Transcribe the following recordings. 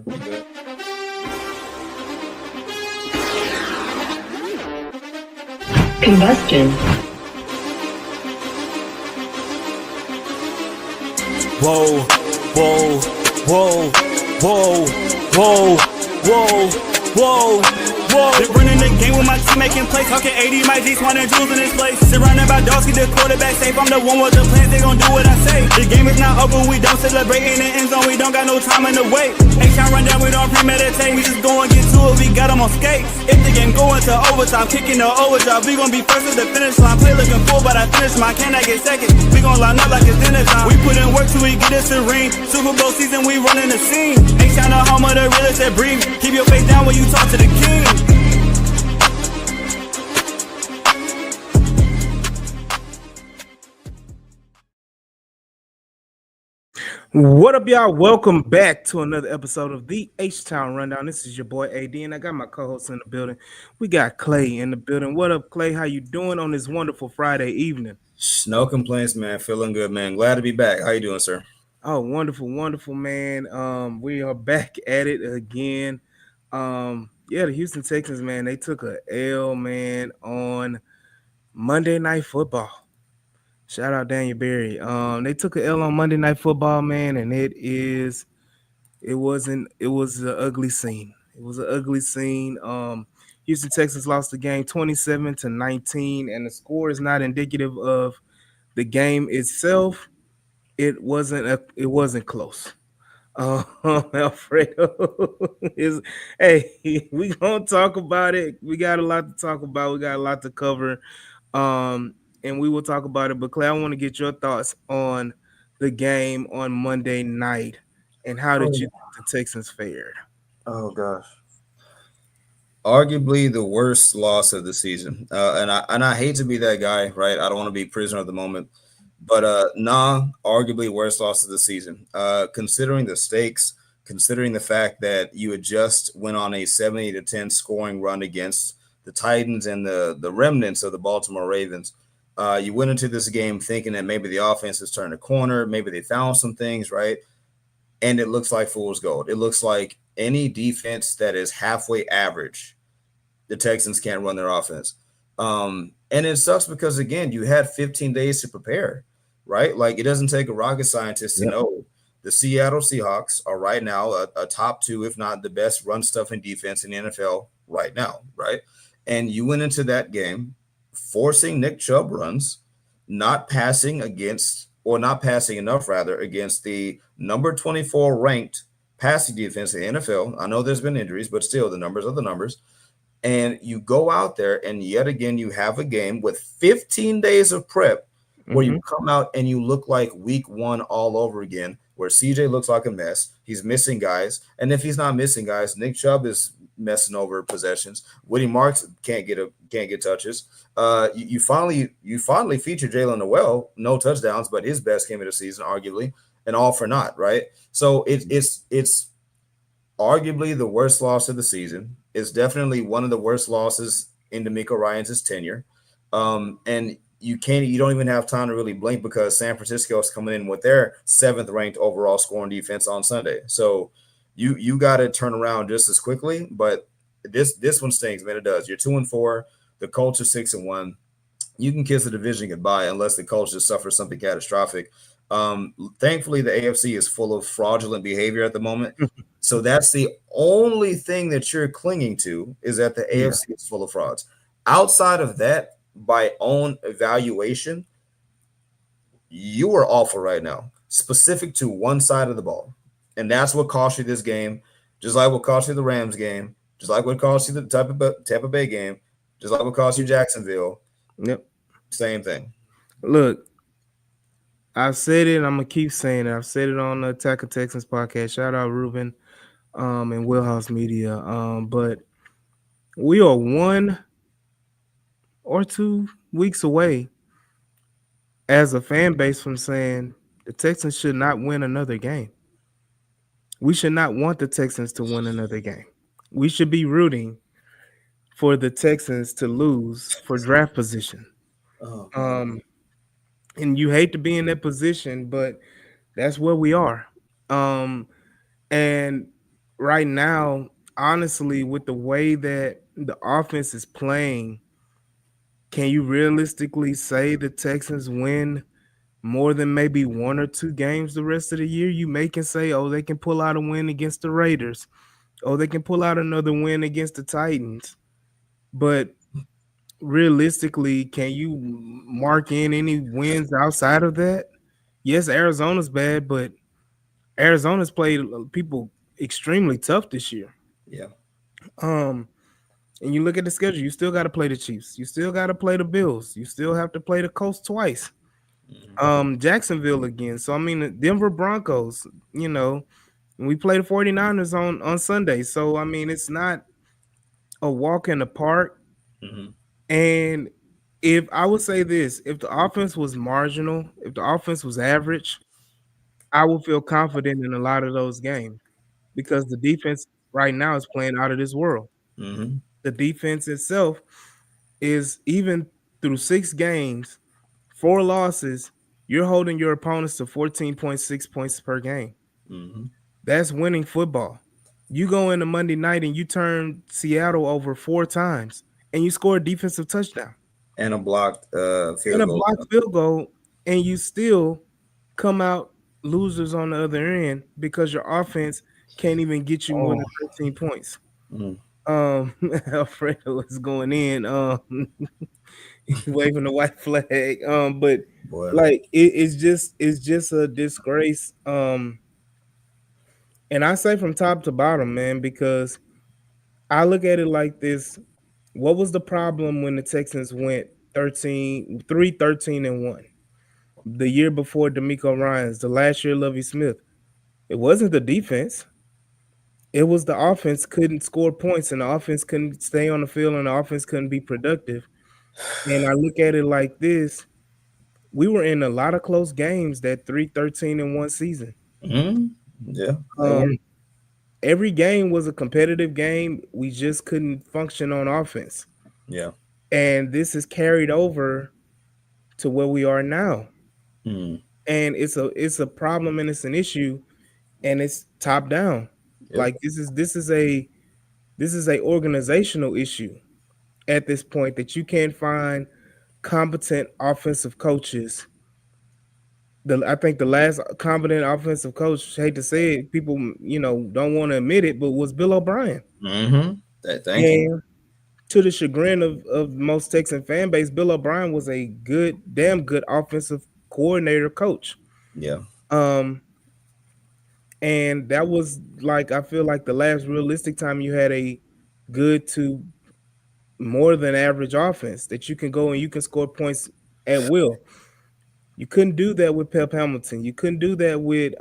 I'm good. Combustion. Whoa, whoa, whoa, whoa, whoa, whoa, whoa, whoa. Been running the game with my team making plays. Talking 80, my G's, one and jewels in this place. Surrounded by dogs, keep the quarterback safe. I'm the one with the plans, they gon' do what I say. The game is not over, we don't celebrate. In the end zone, we don't got no time in the wait. H-Town run down, we don't premeditate. We just go and get to it, we got them on skates. If the game going to overtime, kicking the overdrive, we gon' be first at the finish line. Play looking full, but I finish mine, can I get second? We gon' line up like it's dinner time. We put in work till we get us a ring. Super Bowl season, we running the scene. H-Town the home of the realest that breathe. Keep your face down when you talk to the king. What up, y'all? Welcome back to another episode of the H-Town Rundown. This is your boy AD, and I got my co-host in the building. We got Clay in the building. What up, Clay? How you doing on this wonderful Friday evening? No complaints, man. Feeling good, man. Glad to be back. How you doing, sir? Oh, wonderful, wonderful, man. We are back at it again. The Houston Texans, man, they took a L, man, on Monday Night Football. Shout out Daniel Berry. They took a L on Monday Night Football, man, and it was an ugly scene. It was an ugly scene. Houston Texans lost the game 27-19, and the score is not indicative of the game itself. It wasn't close. Alfredo is we gonna talk about it. We got a lot to talk about. We got a lot to cover. And we will talk about it. But Clay, I want to get your thoughts on the game on Monday night and how did you think the Texans fared? Oh gosh. Arguably the worst loss of the season. And I hate to be that guy, right? I don't want to be prisoner of the moment. But arguably worst loss of the season. Considering the stakes, considering the fact that you had just went on a 70-10 scoring run against the Titans and the remnants of the Baltimore Ravens. You went into this game thinking that maybe the offense has turned a corner, maybe they found some things, right? And it looks like fool's gold. It looks like any defense that is halfway average, the Texans can't run their offense. And it sucks because, again, you had 15 days to prepare, right? Like, it doesn't take a rocket scientist to know the Seattle Seahawks are right now a top two, if not the best run stuffing defense in the NFL right now, right? And you went into that game forcing Nick Chubb runs, not passing enough against the number 24 ranked passing defense in the NFL. I know there's been injuries, but still the numbers are the numbers. And you go out there and yet again, you have a game with 15 days of prep where you come out and you look like week one all over again, where CJ looks like a mess. He's missing guys. And if he's not missing guys, Nick Chubb is messing over possessions. Woody Marks can't get touches. You finally featured Jalen Noel, no touchdowns, but his best game of the season, arguably, and all for naught, right? So it's arguably the worst loss of the season. It's definitely one of the worst losses in DeMeco Ryans' tenure. And you don't even have time to really blink because San Francisco is coming in with their 7th ranked overall scoring defense on Sunday. So you got to turn around just as quickly, but this one stings, man. It does. You're 2-4. The Colts are 6-1. You can kiss the division goodbye unless the Colts just suffer something catastrophic. Thankfully, the AFC is full of fraudulent behavior at the moment. So that's the only thing that you're clinging to is that the AFC is full of frauds. Outside of that, by own evaluation, you are awful right now, specific to one side of the ball. And that's what cost you this game, just like what cost you the Rams game, just like what cost you the Tampa Bay game, just like what cost you Jacksonville. Yep. Same thing. Look, I've said it, and I'm gonna keep saying it. I've said it on the Attack of Texans podcast. Shout out Ruben and Wheelhouse Media. But we are 1 or 2 weeks away as a fan base from saying the Texans should not win another game. We should not want the Texans to win another game. We should be rooting for the Texans to lose for draft position. And you hate to be in that position, but that's where we are. And right now, honestly, with the way that the offense is playing, can you realistically say the Texans win more than maybe one or two games the rest of the year? You may can say, oh, they can pull out a win against the Raiders. Oh, they can pull out another win against the Titans. But realistically, can you mark in any wins outside of that? Yes, Arizona's bad, but Arizona's played people extremely tough this year. Yeah. Um, and you look at the schedule, you still got to play the Chiefs. You still got to play the Bills. You still have to play the Colts twice. Mhm. Jacksonville again. So I mean, the Denver Broncos, you know, we play the 49ers on Sunday. So I mean, it's not a walk in the park. Mhm. And if I would say this, if the offense was marginal, if the offense was average, I would feel confident in a lot of those games because the defense right now is playing out of this world. Mhm. The defense itself is even through 6 games, 4 losses, you're holding your opponents to 14.6 points per game. Mhm. That's winning football. You go into Monday night and you turn Seattle over 4 times and you score a defensive touchdown And a blocked and field a goal. blocked field goal, and you still come out losers on the other end because your offense can't even get you more Oh. than 13 points. Mm. Alfredo is going in, waving the white flag. But Boy. like it's just a disgrace. And I say from top to bottom, man, because I look at it like this. What was the problem when the Texans went 13-1? The year before D'Amico Ryans, the last year Lovie Smith. It wasn't the defense. It was the offense couldn't score points and the offense couldn't stay on the field and the offense couldn't be productive. And I look at it like this. We were in a lot of close games that 3-13-1 season. Mhm. Yeah. I Um, agree. every game was a competitive game. We just couldn't function on offense. Yeah. And this is carried over to where we are now. Mm. And it's a problem and it's an issue and it's top down. Yep. Like this is a organizational issue at this point that you can't find competent offensive coaches. I think the last competent offensive coach, hate to say it, people don't want to admit it, but was Bill O'Brien. Mhm. Thank you. And to the chagrin of most Texan fan base, Bill O'Brien was a damn good offensive coordinator coach. Yeah. Um, and that was like I feel like the last realistic time you had a good to more than average offense that you can go and you can score points at will. You couldn't do that with Pep Hamilton. You couldn't do that with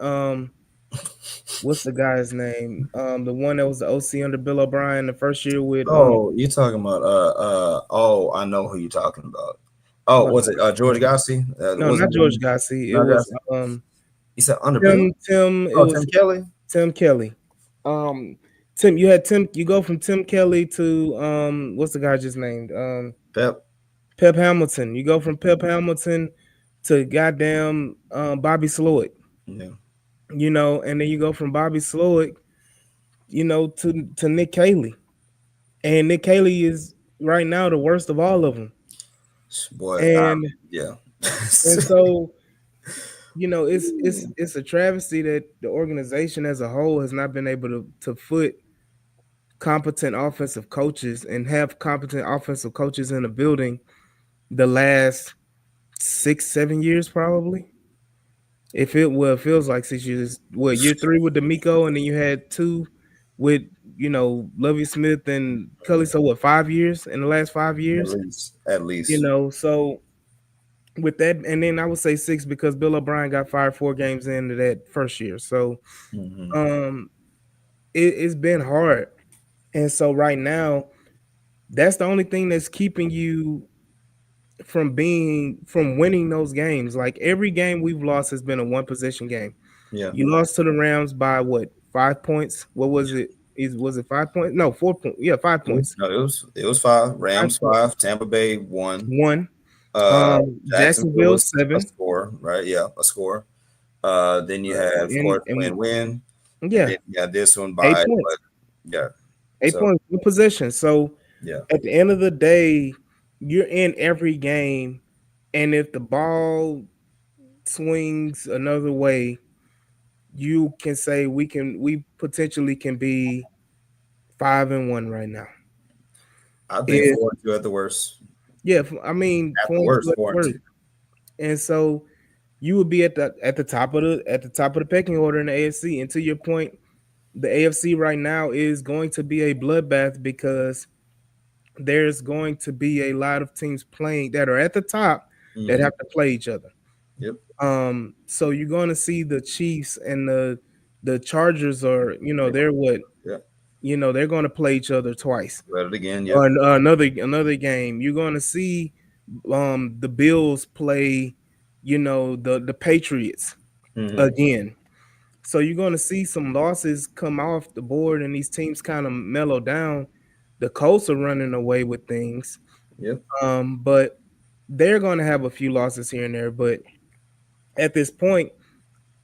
what's the guy's name? The one that was the OC under Bill O'Brien the first year with Oh, you talking about oh, I know who you're talking about. Oh, hold was on. it George Gossi? No, Was not it George Gossi. It not was Gossi? You said under Bill? Tim. It Oh, was Tim Kelly? Tim Kelly. Um Tim, you had Tim. You go from Tim Kelly to what's the guy just named? Pep? Pep Hamilton. You go from Pep Hamilton to goddamn Bobby Slowick. Yeah. And then you go from Bobby Slowick, to Nick Caley. And Nick Caley is right now the worst of all of them. Boy, And yeah. and so, it's a travesty that the organization as a whole has not been able to foot competent offensive coaches and have competent offensive coaches in the building the last 6, 7 years probably. It feels like 6 years. What, year three with D'Amico, and then you had two with Lovey Smith and Cully. So what, 5 years in the last five At years? least. At least. So with that, and then I would say six because Bill O'Brien got fired 4 games into that first year. So Hmm. um, it's been hard, and so right now that's the only thing that's keeping you from winning those games. Like every game we've lost has been a one possession game. Yeah. You lost to the Rams by what? 5 points? What was it? Was it 5 points? No, 4 points. Yeah, 5 points. No, it was five. Five Rams points. five. Tampa Bay one. One. Uh, Jacksonville Jacksonville was a 7. score, right? Yeah, a score. Then you had, of And course, and win. and Yeah, then you got this one eight by points. what? Yeah. 8 So points, good possession. So yeah, at the end of the day, you're in every game, and if the ball swings another way, you can say we potentially can be 5-1 right now. I think If 4-2 at the worst. yeah, I mean At four the and two worst, at the four and worst, two. and so you would be at the top of the pecking order in the AFC. And to your point, the AFC right now is going to be a bloodbath because there's going to be a lot of teams playing that are at the top that Mm-hmm. have to play each other. Yep. So you're going to see the Chiefs and the Chargers are, They, they're what, yeah. they're going to play each other twice. Read it again. Yep. Or another game. You're going to see the Bills play, the Patriots Mm-hmm. again. So you're going to see some losses come off the board and these teams kind of mellow down. The Colts are running away with things. Yep. But they're going to have a few losses here and there. But at this point,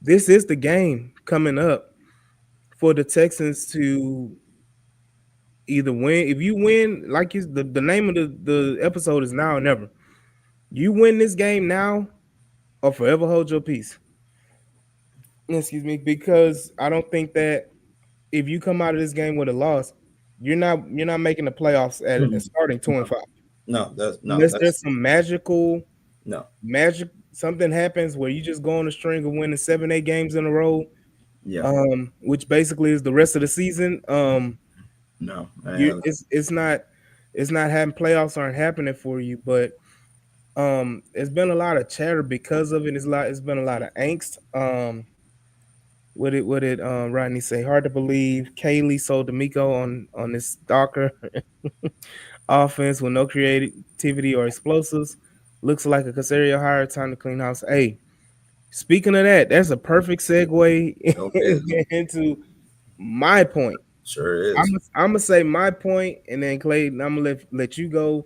this is the game coming up for the Texans to either win. If you win, like the name of the episode is Now or Never. You win this game now or forever hold your peace. Excuse me, because I don't think that if you come out of this game with a loss, you're not making the playoffs at Mhm. starting 2-5. No, that's no, Unless that's there's some no. magic something happens where you just go on a string of winning 7-8 games in a row, Yeah. which basically is the rest of the season. No. I You have it's not having playoffs aren't happening for you, but it's been a lot of chatter because of it. It's been a lot of angst. What did Rodney say? Hard to believe Kaylee sold D'Amico on this stalker offense with no creativity or explosives. Looks like a Casario hire. Time to clean house. Hey, speaking of that, that's a perfect segue okay. into my point. Sure I'm is. I'm gonna say my point, and then Clayton, I'm gonna let you go,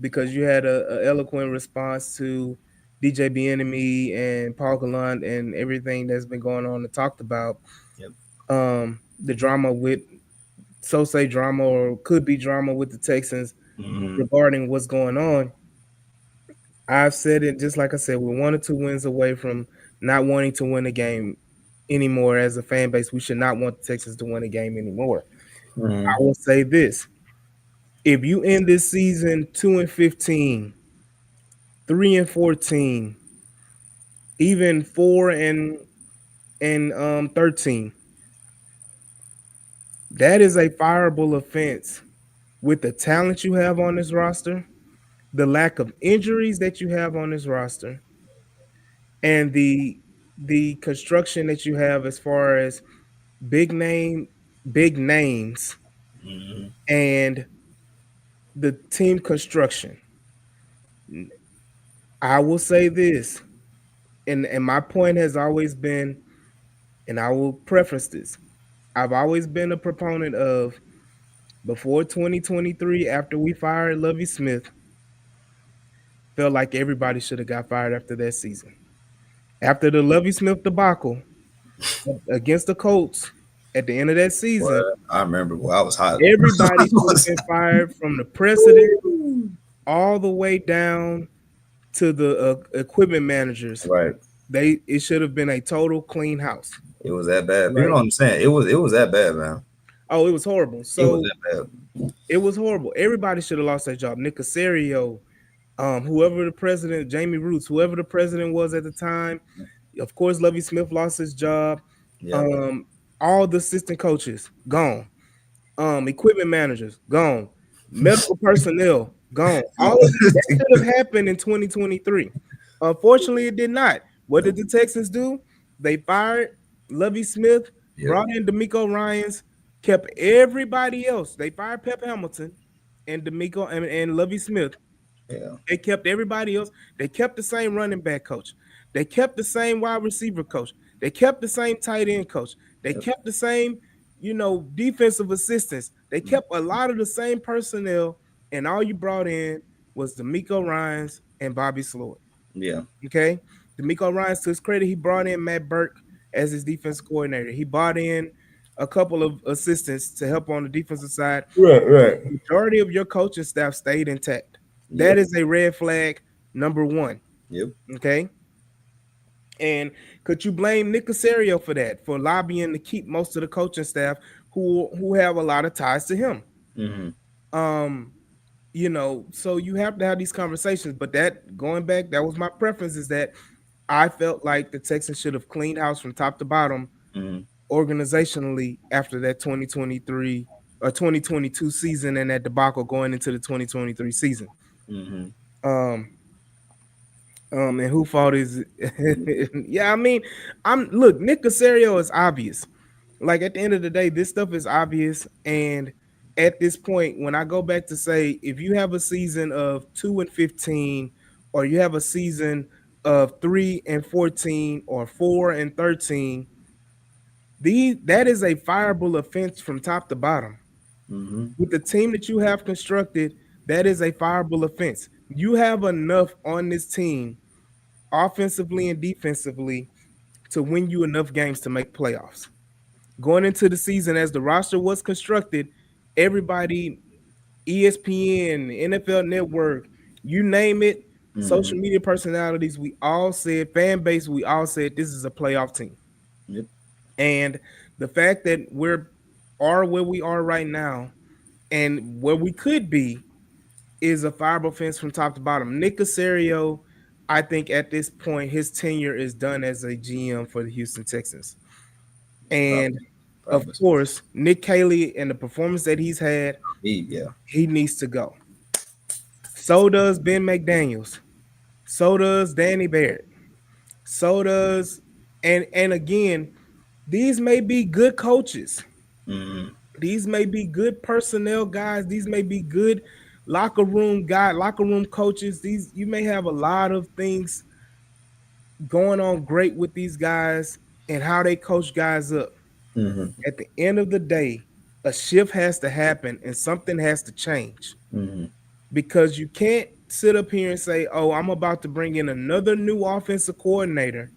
because you had a eloquent response to DJ Enemy and Paul Gallant and everything that's been going on and talked about. Yep. The drama with so say drama or could be drama with the Texans Mm-hmm. regarding what's going on. I've said it just like I said, we're 1 or 2 wins away from not wanting to win a game anymore as a fan base. We should not want the Texans to win a game anymore. I Mm-hmm. will say this. If you end this season 2-15, 3-14, even 4-13, that is a fireable offense with the talent you have on this roster, the lack of injuries that you have on this roster, and the construction that you have as far as big name, big names, Mm-hmm. and the team construction. I will say this, and my point has always been, and I will preface this. I've always been a proponent of before 2023, after we fired Lovey Smith, felt like everybody should have got fired after that season. After the Lovey Smith debacle against the Colts at the end of that season, Well, I remember. Well, I was hot. everybody should have been fired from the president all the way down to the equipment managers. Right. It should have been a total clean house, It was that bad. People right? don't understand. It was that bad, man. Oh, it was horrible. It was So that bad. it was horrible. Everybody should have lost their job. Nick Casario, whoever the president, Jamie Roots, whoever the president was at the time. Of course, Lovey Smith lost his job. Yeah. Um, all the assistant coaches gone. Equipment managers gone. Medical personnel gone. All of that should have happened in 2023. Unfortunately, it did not. What did the Texans do? They fired Lovey Smith, Yep. brought in D'Amico Ryans, kept everybody else. They fired Pep Hamilton and D'Amico and Lovey Smith. Yeah. They kept everybody else. They kept the same running back coach. They kept the same wide receiver coach. They kept the same tight end coach. They Yep. kept the same, defensive assistants. They kept a lot of the same personnel, and all you brought in was D'Amico Ryans and Bobby Sloyd. Yeah. Okay, D'Amico Ryans, to his credit, he brought in Matt Burke as his defense coordinator. He brought in a couple of assistants to help on the defensive side. Right, right. Majority of your coaching staff stayed intact. That Yep. is a red flag number one. Yep. Okay. And could you blame Nick Casario for that, for lobbying to keep most of the coaching staff who have a lot of ties to him? Mm-hmm. Um, so you have to have these conversations. But that going back, that was my preference, is that I felt like the Texans should have cleaned house from top to bottom Mm-hmm. organizationally after that 2023 or 2022 season and that debacle going into the 2023 season. Mm-hmm. Um, and who fault is it? Yeah, I mean, look, Nick Casario is obvious. Like at the end of the day, this stuff is obvious. And at this point, when I go back to say, if you have a season of 2-15, or you have a season of 3-14 or 4-13, that is a fireable offense from top to bottom. Mm-hmm. With the team that you have constructed, that is a fireable offense. You have enough on this team, offensively and defensively, to win you enough games to make playoffs. Going into the season, as the roster was constructed, everybody, ESPN, NFL Network, you name it, Mm-hmm. social media personalities, we all said, fan base, we all said this is a playoff team. Yep. And the fact that are where we are right now and where we could be is a fireable fence from top to bottom. Nick Casario, I think at this point, his tenure is done as a GM for the Houston Texans. And Probably. of Probably. course, Nick Caley and the performance that he's had, Yeah. he needs to go. So does Ben McDaniels. So does Danny Barrett. So does and again, these may be good coaches. Mm-hmm. These may be good personnel guys. These may be good locker room coaches. These, you may have a lot of things going on great with these guys and how they coach guys up. Mm-hmm. At the end of the day, a shift has to happen and something has to change, Mm-hmm. because you can't sit up here and say, "Oh, I'm about to bring in another new offensive coordinator,"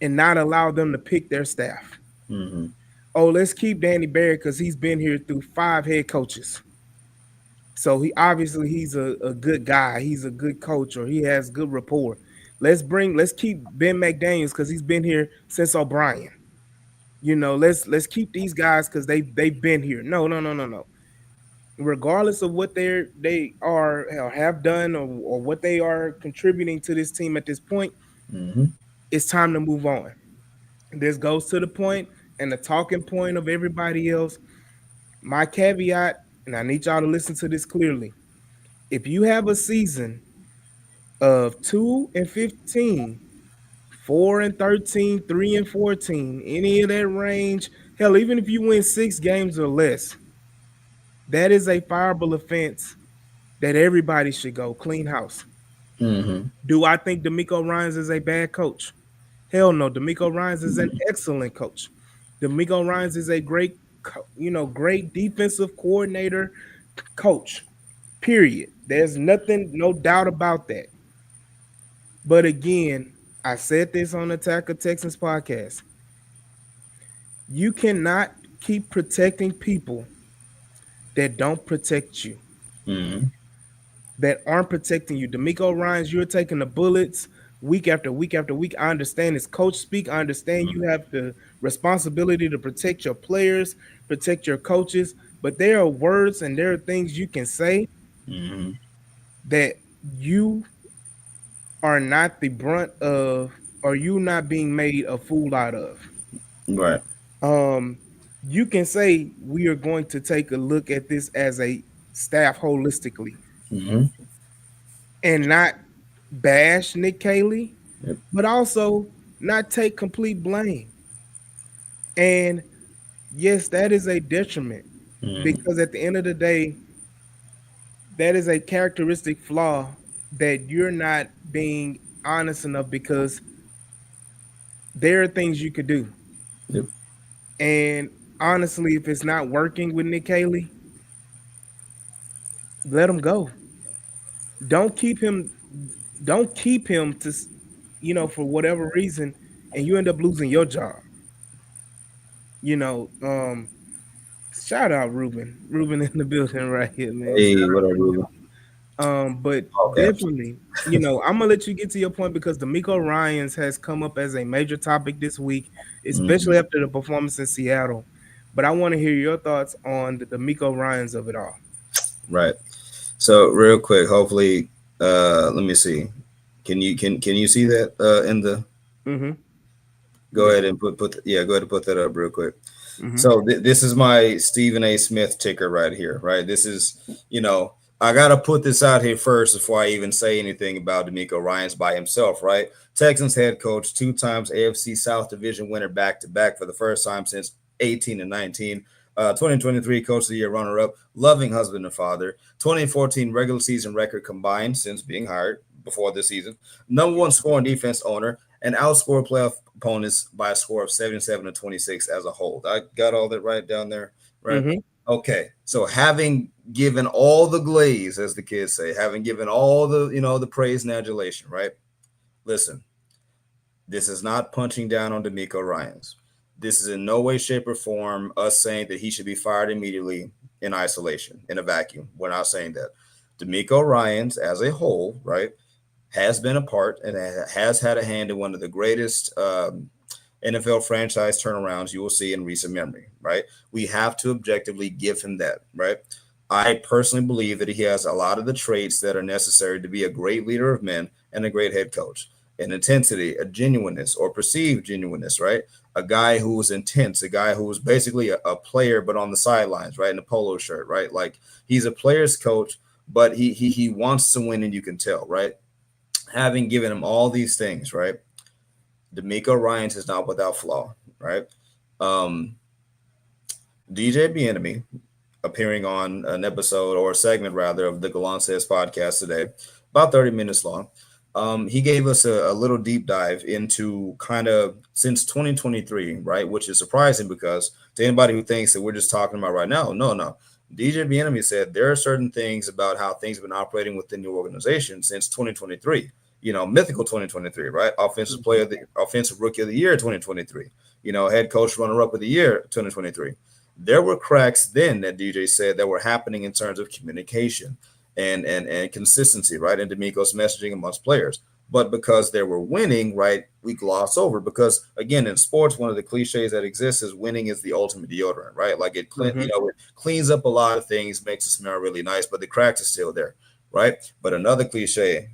and not allow them to pick their staff. Mm-hmm. Oh, let's keep Danny Barrett because he's been here through 5 head coaches. So he's a good guy. He's a good coach, or he has good rapport. Let's keep Ben McDaniels because he's been here since O'Brien. Let's keep these guys because they've been here. No, no, no, no, no. Regardless of what they are or have done, or what they are contributing to this team at this point, Mm-hmm. it's time to move on. This goes to the point and the talking point of everybody else. My caveat, and I need y'all to listen to this clearly. If you have a season of 2-15, 4-13, 3-14, any of that range, hell, even if you win 6 games or less, that is a fireable offense that everybody should go clean house. Mm-hmm. Do I think D'Amico Ryans is a bad coach? Hell no. D'Amico Ryans is an excellent coach. D'Amico Ryans is a great defensive coordinator, coach. Period. There's no doubt about that. But again, I said this on the Attack of Texans podcast. You cannot keep protecting people that don't protect you, Mm-hmm. that aren't protecting you. D'Amico Ryans, you're taking the bullets week after week after week. I understand it's coach speak. I understand you have the responsibility to protect your players, protect your coaches, but there are words and there are things you can say Mm-hmm. that you are not the brunt of, or you not being made a fool out of. Right. Um, you can say we are going to take a look at this as a staff holistically Mm-hmm. and not bash Nick Caley, Yep. but also not take complete blame. And yes, that is a detriment, Mm-hmm. because at the end of the day, that is a characteristic flaw that you're not being honest enough, because there are things you could do. Yep. And honestly, if it's not working with Nick Caley, let him go. Don't keep him. Don't keep him for whatever reason, and you end up losing your job. You know, shout out Ruben. Ruben in the building right here, man. Hey, Shout what out up, to you. Ruben? But Okay. definitely, I'm gonna let you get to your point because D'Amico Ryans has come up as a major topic this week, especially Mhm. after the performance in Seattle. But I want to hear your thoughts on the D'Amico Ryans of it all. Right. So real quick, hopefully, let me see. Can you see that in the? Mm-hmm. Go Yeah. ahead and yeah. Go ahead and put that up real quick. Mm-hmm. So this is my Stephen A. Smith ticker right here, right? This is, I gotta put this out here first before I even say anything about D'Amico Ryans by himself, right? Texans head coach, two times AFC South Division winner back to back for the first time since 18 and 19. 2023 Coach of the Year runner up, loving husband and father. 2014 regular season record combined since being hired before this season. Number one scoring defense owner and outscored playoff opponents by a score of 77 to 26 as a whole. I got all that right down there, right? Mm-hmm. Okay. So having given all the glaze, as the kids say, having given all the, the praise and adulation, right? Listen, this is not punching down on D'Amico Ryans. This is in no way, shape, or form us saying that he should be fired immediately in isolation, in a vacuum. We're not saying that. D'Amico Ryans, as a whole, right, has been a part and has had a hand in one of the greatest NFL franchise turnarounds you will see in recent memory, right? We have to objectively give him that, right? I personally believe that he has a lot of the traits that are necessary to be a great leader of men and a great head coach. An intensity, a genuineness or perceived genuineness, right? A guy who was intense, a guy who was basically a player but on the sidelines, right? In a polo shirt, right? Like he's a player's coach, but he wants to win and you can tell, right? Having given him all these things, right? D'Amico Ryans is not without flaw, right? Um, DJ Bieniemy appearing on an episode or a segment rather of the Galan Says podcast today, about 30 minutes long. He gave us a little deep dive into kind of since 2023, right? Which is surprising because to anybody who thinks that we're just talking about right now, no. DJ Bieniemy said there are certain things about how things have been operating within the organization since 2023. Mythical 2023, right? Offensive rookie of the year 2023. Head coach runner up of the year 2023. There were cracks then that DJ said that were happening in terms of communication and consistency, right? And D'Amico's messaging amongst players. But because they were winning, right, we gloss over because again in sports, one of the cliches that exists is winning is the ultimate deodorant, right? Like Mm-hmm. it cleans up a lot of things, makes it smell really nice, but the cracks are still there, right? But another cliche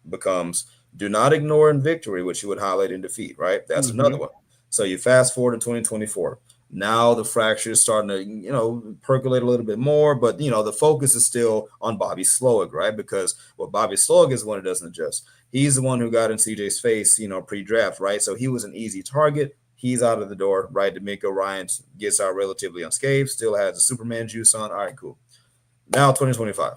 becomes do not ignore in victory what you would highlight in defeat, right? That's Mm-hmm. another one. So you fast forward to 2024. Now the fracture is starting to, percolate a little bit more, but the focus is still on Bobby Slowick, right? Because Bobby Slowick is the one who doesn't adjust. He's the one who got in CJ's face, pre-draft, right? So he was an easy target. He's out of the door, right? D'Amico Ryans gets out relatively unscathed, still has the Superman juice on. All right, cool. Now 2025.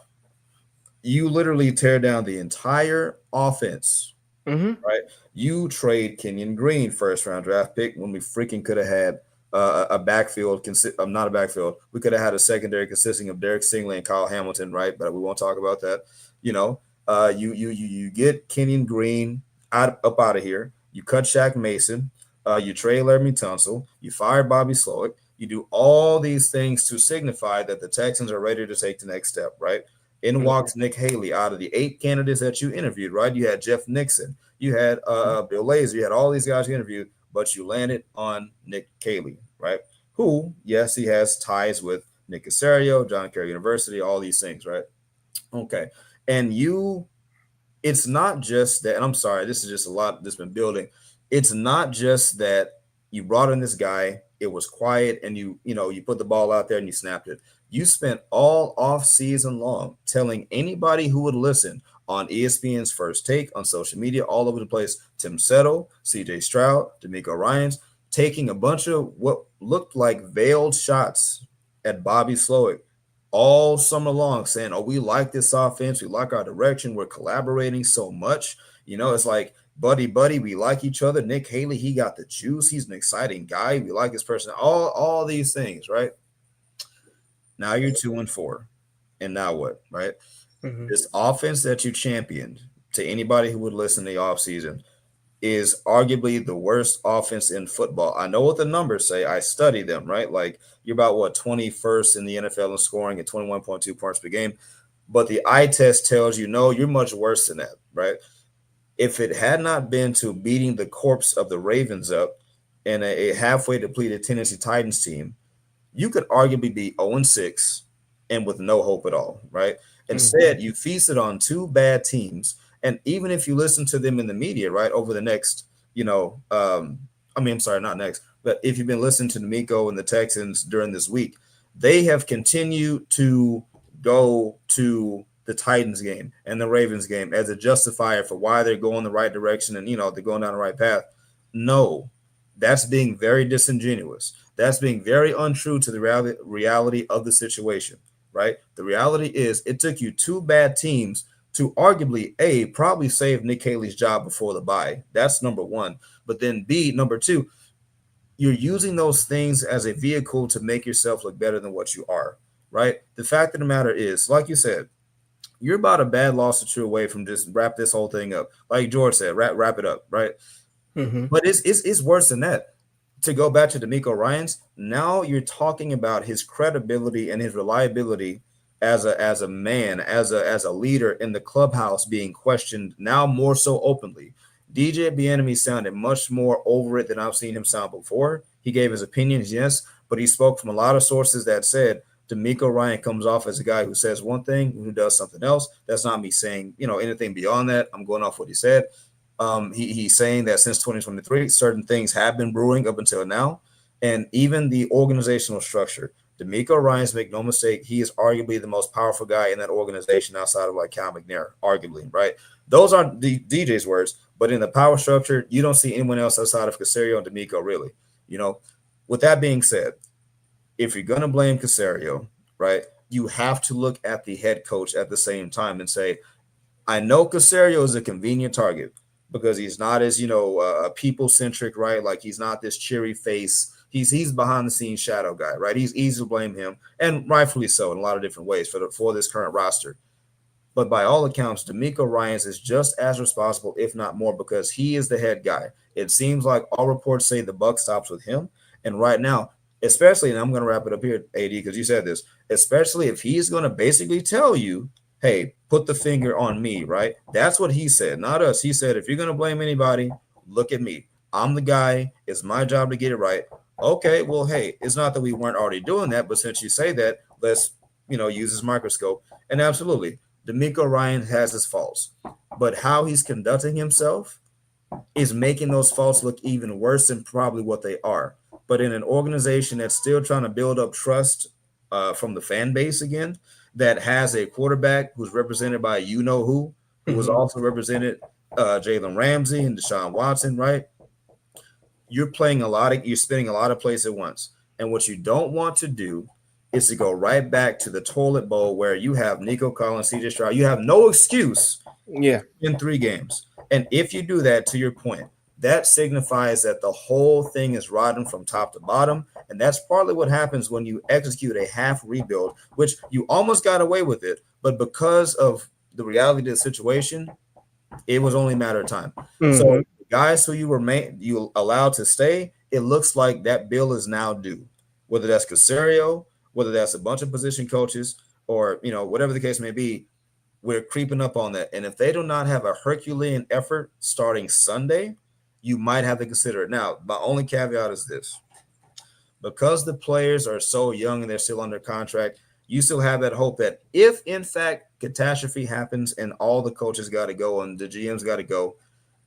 You literally tear down the entire offense, Mm-hmm. right? You trade Kenyon Green, first round draft pick, when we freaking could have had a backfield, not a backfield. We could have had a secondary consisting of Derek Stingley and Kyle Hamilton, right? But we won't talk about that. You get Kenyon Green up out of here. You cut Shaq Mason. You trade Laramie Tunsil. You fire Bobby Slowick. You do all these things to signify that the Texans are ready to take the next step, right? In walks Nick Haley out of the 8 candidates that you interviewed, right? You had Jeff Nixon, you had Bill Lazor, you had all these guys you interviewed, but you landed on Nick Haley, right? Who, yes, he has ties with Nick Casario, John Carroll University, all these things, right? Okay. And it's not just that, and I'm sorry, this is just a lot that's been building. It's not just that you brought in this guy, it was quiet, and you put the ball out there and you snapped it. You spent all off season long telling anybody who would listen on ESPN's First Take, on social media, all over the place, Tim Settle, CJ Stroud, D'Amico Ryans, taking a bunch of what looked like veiled shots at Bobby Slowick all summer long, saying, "Oh, we like this offense. We like our direction. We're collaborating so much." It's like buddy, we like each other. Nick Haley, he got the juice. He's an exciting guy. We like his person. All these things, right? Now you're 2-4, and now what, right? Mm-hmm. This offense that you championed to anybody who would listen to the offseason, is arguably the worst offense in football. I know what the numbers say. I study them, right? Like you're about what 21st in the NFL in scoring at 21.2 points per game. But the eye test tells you no, you're much worse than that, right? If it had not been to beating the corpse of the Ravens up and a halfway depleted Tennessee Titans team, you could arguably be 0-6 and with no hope at all, right? Instead, you feasted on two bad teams. And even if you listen to them in the media, right, over the next, I'm sorry, not next, but if you've been listening to D'Amico and the Texans during this week, they have continued to go to the Titans game and the Ravens game as a justifier for why they're going the right direction and, they're going down the right path. No, that's being very disingenuous. That's being very untrue to the reality of the situation, right? The reality is it took you two bad teams to arguably, A, probably save Nick Haley's job before the bye. That's number one. But then B, number two, you're using those things as a vehicle to make yourself look better than what you are, right? The fact of the matter is, like you said, you're about a bad loss or two away from just wrap this whole thing up. Like George said, wrap it up, right? But it's worse than that. To go back to D'Amico Ryans, now you're talking about his credibility and his reliability as a man, as a leader in the clubhouse being questioned now more so openly. DJ Bieniemy sounded much more over it than I've seen him sound before. He gave his opinions, yes, but he spoke from a lot of sources that said D'Amico Ryan comes off as a guy who says one thing, who does something else. That's not me saying, anything beyond that. I'm going off what he said. He's saying that since 2023, certain things have been brewing up until now. And even the organizational structure. D'Amico Ryans, make no mistake, he is arguably the most powerful guy in that organization outside of like Cal McNair, arguably, right? Those aren't the DJ's words, but in the power structure, you don't see anyone else outside of Caserio and D'Amico, really. With that being said, if you're going to blame Caserio, right, you have to look at the head coach at the same time and say, I know Caserio is a convenient target because he's not as people centric, right? Like he's not this cheery face. He's behind the scenes shadow guy, right? He's easy to blame him, and rightfully so in a lot of different ways for this current roster. But by all accounts, D'Amico Ryans is just as responsible, if not more, because he is the head guy. It seems like all reports say the buck stops with him, and right now, especially, and I'm going to wrap it up here, AD, because you said this, especially if he's going to basically tell you, hey, put the finger on me, right? That's what he said, not us. He said, if you're going to blame anybody, look at me. I'm the guy. It's my job to get it right. Okay, well, hey, it's not that we weren't already doing that, but since you say that, let's, use his microscope. And absolutely, D'Amico Ryan has his faults, but how he's conducting himself is making those faults look even worse than probably what they are. But in an organization that's still trying to build up trust from the fan base again, that has a quarterback who's represented by who was also represented Jalen Ramsey and Deshaun Watson, right? You're spinning a lot of plays at once. And what you don't want to do is to go right back to the toilet bowl where you have Nico Collins, CJ Stroud. You have no excuse in 3 games. And if you do that, to your point, that signifies that the whole thing is rotten from top to bottom. And that's partly what happens when you execute a half rebuild, which you almost got away with it. But because of the reality of the situation, it was only a matter of time. So guys who you allowed to stay, it looks like that bill is now due. Whether that's Caserio, whether that's a bunch of position coaches, or whatever the case may be, we're creeping up on that. And if they do not have a Herculean effort starting Sunday, you might have to consider it. Now, my only caveat is this. Because the players are so young and they're still under contract, you still have that hope that if, in fact, catastrophe happens and all the coaches got to go and the GMs got to go,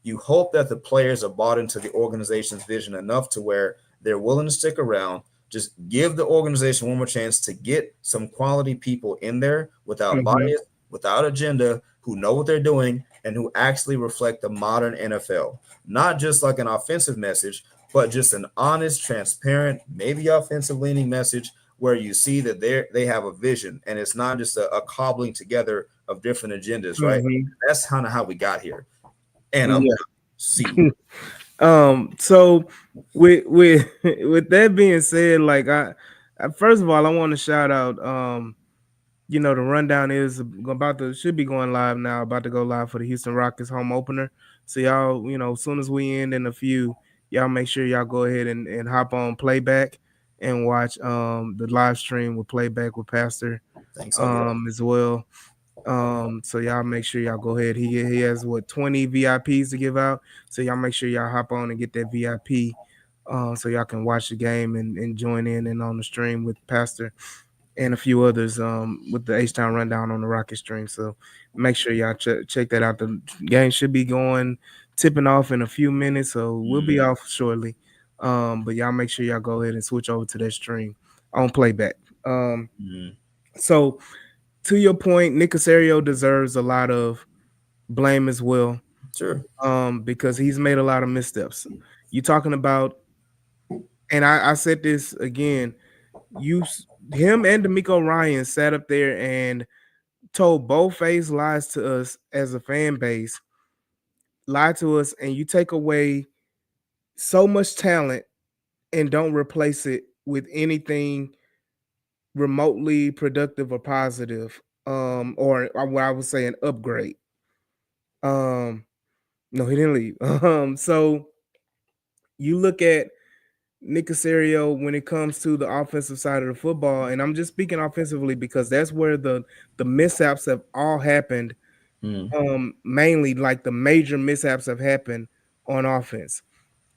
you hope that the players are bought into the organization's vision enough to where they're willing to stick around. Just give the organization one more chance to get some quality people in there without bias, without agenda, who know what they're doing and who actually reflect the modern NFL. Not just like an offensive message, but just an honest, transparent, maybe offensive leaning message where you see that they have a vision and it's not just a cobbling together of different agendas, right? That's kind of how we got here. And I'm see. So with with that being said, like I first of all, I want to shout out the rundown is should be going live now, about to go live for the Houston Rockets home opener. So y'all, as soon as we end in a few, y'all make sure y'all go ahead and hop on playback and watch the live stream with playback with Pastor Thanks, I'll get on. as well. So y'all make sure y'all go ahead. He has what 20 VIPs to give out. So y'all make sure y'all hop on and get that VIP. So y'all can watch the game and join in and on the stream with Pastor and a few others with the H Town Rundown on the Rocket stream. So make sure y'all check that out. The game should be going tipping off in a few minutes, so we'll be Mm, off shortly. But y'all make sure y'all go ahead and switch over to that stream on playback. mm, So to your point, Nick Casario deserves a lot of blame as well, sure. because he's made a lot of missteps. You talking about, and I said this again. Him and D'Amico Ryan sat up there and told both face lies to us as a fan base, lied to us, and you take away so much talent and don't replace it with anything remotely productive or positive, or what I would say an upgrade. Um, no, he didn't leave. So you look at Nick Casario when it comes to the offensive side of the football, and I'm just speaking offensively because that's where the mishaps have all happened. Mm, Mainly like the major mishaps have happened on offense.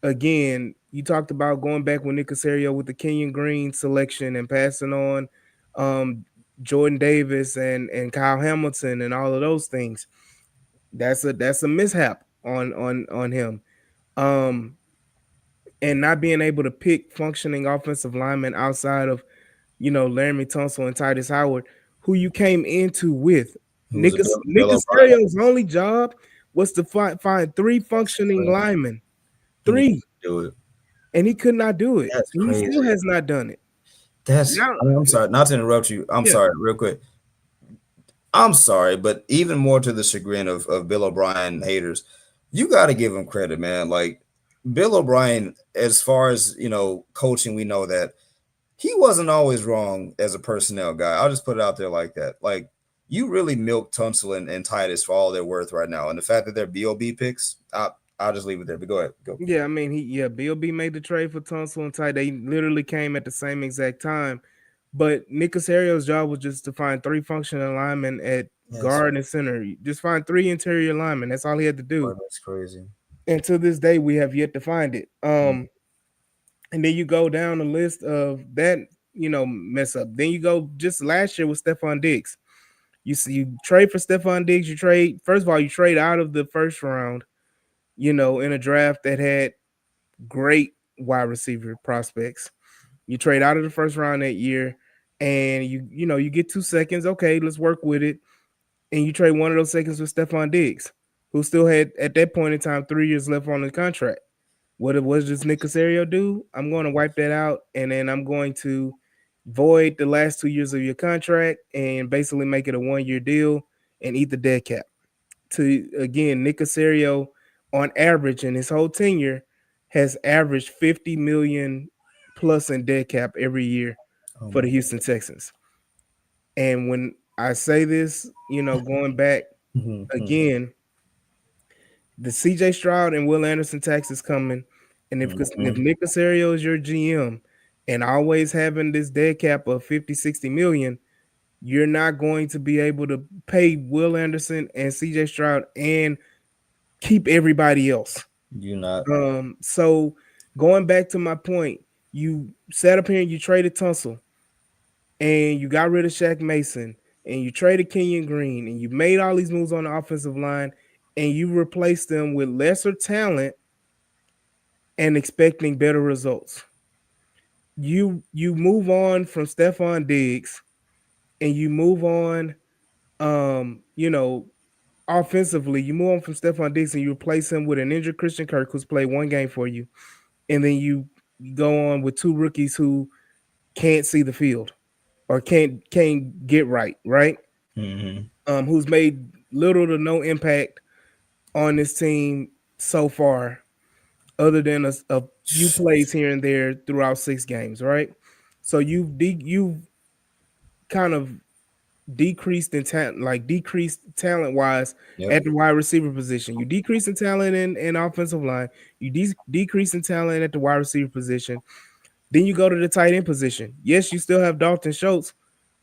Again, you talked about going back with Nick Casario with the Kenyon Green selection and passing on um Jordan Davis and Kyle Hamilton and all of those things. That's a mishap on him. Um and not being able to pick functioning offensive linemen outside of Laramie Tunsil and Titus Howard, who you came into with. who was a Nick Bill O'Brien? Caserio's only job was to find three That's functioning crazy. linemen, And he three, couldn't do it. and he could not do it. That's He still crazy. has not done it. That's. Now, I mean, I'm sorry, not to interrupt you. I'm yeah, sorry, real quick. I'm sorry, but even more to the chagrin of Bill O'Brien haters, you got to give him credit, man. Like Bill O'Brien, as far as coaching, we know that he wasn't always wrong as a personnel guy. I'll just put it out there like that. Like you really milk Tunsil and Titus for all they're worth right now, and the fact that they're BOB picks, I'll just leave it there. But go ahead, go. yeah. I mean, BLB made the trade for Tunsil and Ty. They literally came at the same exact time. But Nick Caserio's job was just to find three functional linemen at Yes, guard and center. Just find three interior linemen. That's all he had to boy, do. that's crazy. And to this day, we have yet to find it. And then you go down the list of that, mess up. Then you go just last year with Stephon Diggs. You see, you trade for Stephon Diggs. You trade first of all, you trade out of the first round. In a draft that had great wide receiver prospects. You trade out of the first round that year, and you get 2 seconds. Okay, let's work with it. And you trade one of those seconds with Stephon Diggs, who still had at that point in time 3 years left on the contract. What does Nick Casario do? I'm going to wipe that out, and then I'm going to void the last 2 years of your contract and basically make it a 1 year deal and eat the dead cap. To again, Nick Casario on average in his whole tenure has averaged 50 million plus in dead cap every year Oh for my the Houston Texans. And when I say this, going back God. again, the CJ Stroud and Will Anderson tax is coming. And if Mhm. Nick Casario is your GM and always having this dead cap of 50, 60 million, you're not going to be able to pay Will Anderson and CJ Stroud and keep everybody else. You not. So going back to my point, you sat up here and you traded Tunsil and you got rid of Shaq Mason and you traded Kenyon Green and you made all these moves on the offensive line and you replaced them with lesser talent and expecting better results. You move on from Stephon Diggs and you move on offensively, you move on from Stephon Diggs and you replace him with an injured Christian Kirk who's played one game for you, and then you go on with two rookies who can't see the field or can't get right? Hmm. Who's made little to no impact on this team so far, other than a few plays here and there throughout 6 games, right? So you've kind of decreased talent wise Yep. at the wide receiver position. You decrease in talent in offensive line. You decrease in talent at the wide receiver position. Then you go to the tight end position. Yes, you still have Dalton Schultz,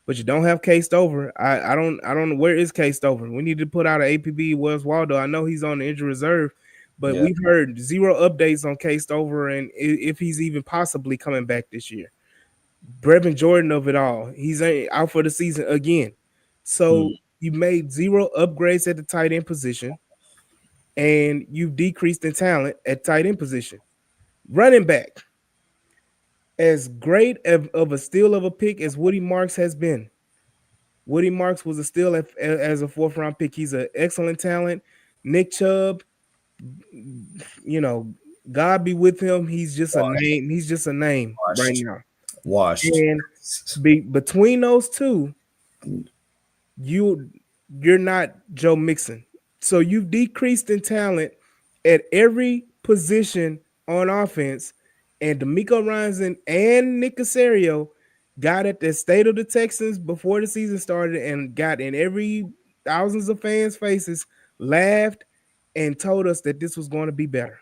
but you don't have Case Stover. I don't know where is Case Stover. We need to put out an APB Wells Waldo. I know he's on the injury reserve, but Yeah. we've heard zero updates on Case Stover and if he's even possibly coming back this year. Brevin Jordan of it all. He's out for the season again. So Mm. you made zero upgrades at the tight end position, and you've decreased in talent at tight end position. Running back, as great of a steal of a pick as Woody Marks has been. Woody Marks was a steal as a fourth round pick. He's an excellent talent. Nick Chubb, you know, God be with him. He's just a Washed. name. He's just a name right Washed. now. Washed. And between those two, you you're not Joe Mixon. So you've decreased in talent at every position on offense, and D'Amico Ryans and Nick Casario got at the state of the Texans before the season started and got in every thousands of fans' faces, laughed, and told us that this was going to be better.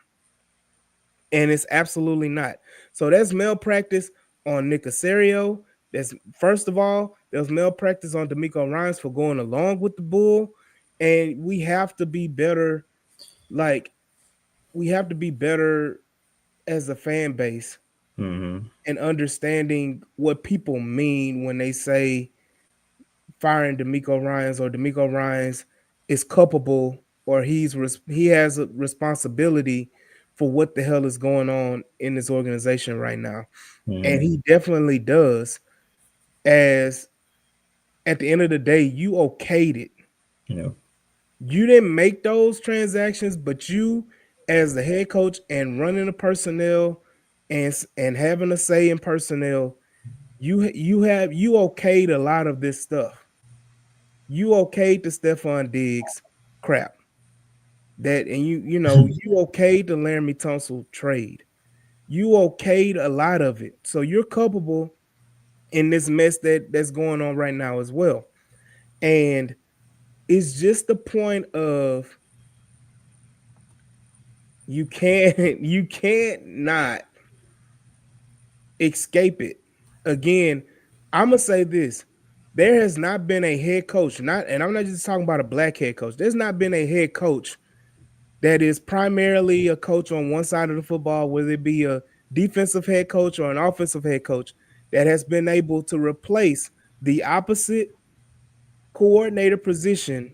And it's absolutely not. So that's malpractice on Nick Casario. That's first of all, there's malpractice on D'Amico Ryans for going along with the bull. And we have to be better, like we have to be better as a fan base Mm-hmm. and understanding what people mean when they say firing D'Amico Ryans or D'Amico Ryans is culpable or he has a responsibility for what the hell is going on in this organization right now. And Mm-hmm. he definitely does. As at the end of the day, you okayed it. Yeah. You didn't make those transactions, but you, as the head coach and running the personnel and having a say in personnel, you okayed a lot of this stuff. You okayed the Stephon Diggs crap. That and you okayed the Laramie Tunsil trade. You okayed a lot of it. So you're culpable in this mess that's going on right now as well. And it's just the point of you can't not escape it. Again, I'm gonna say this. There has not been a head coach, not and I'm not just talking about a black head coach. There's not been a head coach that is primarily a coach on one side of the football, whether it be a defensive head coach or an offensive head coach, that has been able to replace the opposite coordinator position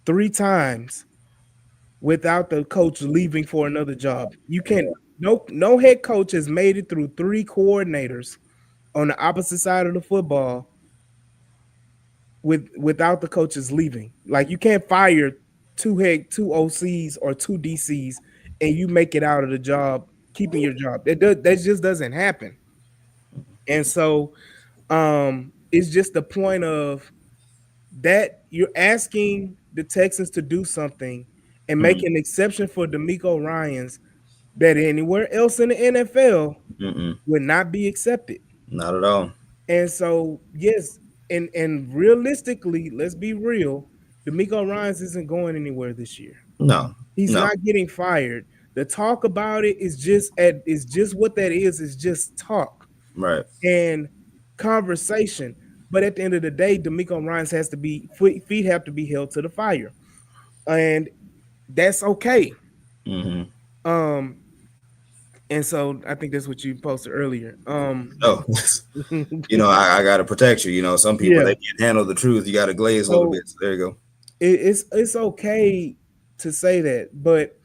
3 times without the coach leaving for another job. You can't. No head coach has made it through 3 coordinators on the opposite side of the football without the coaches leaving. Like you can't fire two OCs or 2 DCs and you make it out of the job, keeping your job. That just doesn't happen. And so it's just the point of that you're asking the Texans to do something and make Mm. an exception for D'Amico Ryans that anywhere else in the NFL Mm-mm. would not be accepted. Not at all. And so, yes, and realistically, let's be real, D'Amico Ryans isn't going anywhere this year. No. He's No. not getting fired. The talk about it is just what that is just talk Right. and conversation. But at the end of the day, D'Amico Ryans has to be feet have to be held to the fire. And that's okay. Mm-hmm. Um, and so I think that's what you posted earlier. No. I got to protect you. Some people Yeah. they can't handle the truth. You got to glaze a little So bit. So there you go. it's okay to say that, but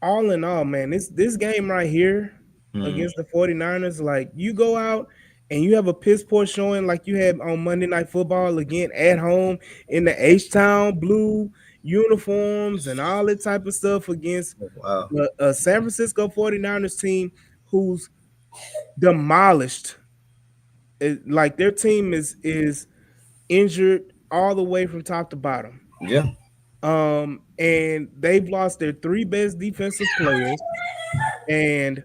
all in all, man, this game right here Mm-hmm. against the 49ers, like you go out and you have a piss poor showing like you had on Monday Night Football again at home in the H-Town blue uniforms and all that type of stuff against Wow. a San Francisco 49ers team who's demolished. Like their team is injured all the way from top to bottom. Yeah. And they've lost their 3 best defensive players, and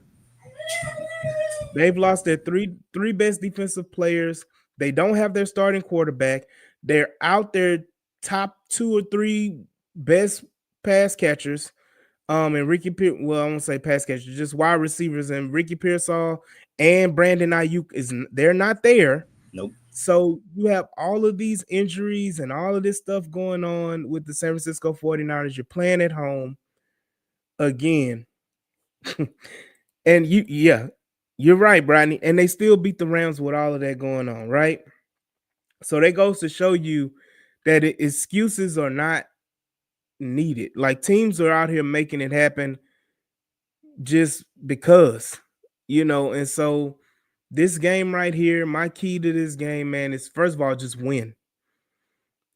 they've lost their three best defensive players. They don't have their starting quarterback. They're out their top 2 or 3 best pass catchers. And I won't say pass catchers, just wide receivers, and Ricky Pearsall and Brandon Ayuk they're not there. Nope. So you have all of these injuries and all of this stuff going on with the San Francisco 49ers. You're playing at home again. And you're right, Bradney. And they still beat the Rams with all of that going on, right? So that goes to show you that excuses are not needed. Like, teams are out here making it happen just because, and so this game right here, my key to this game, man, is first of all, just win.